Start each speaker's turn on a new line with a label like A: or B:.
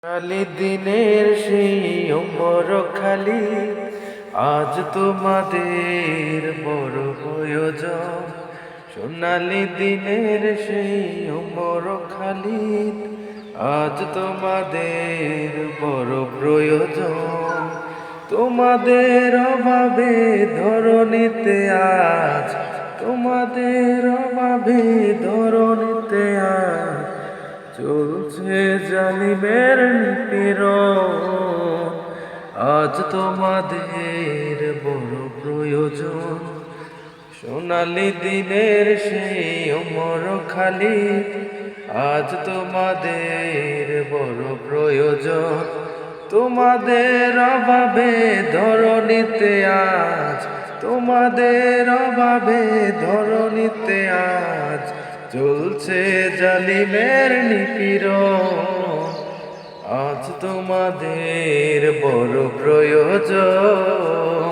A: খালি দিনের সেই ওমর খালি আজ তোমাদের বড় প্রয়োজন। সোনালি দিনের সেই ওমর খালি আজ তোমাদের বড় প্রয়োজন। তোমাদের অভাবে ধরণীতে আজ, তোমাদের অভাবে ধরণীতে আজ চলছে জালিমের নিপীড়ন। আজ তোমাদের বড় প্রয়োজন। সোনালি দিনের সেই ওমর খালি আজ তোমাদের বড় প্রয়োজন। তোমাদের অভাবে ধরণীতে আজ, তোমাদের অভাবে ধরণীতে আজ চলছে জালিমের নিপীড়ন। আজ তোমাদের বড় প্রয়োজন।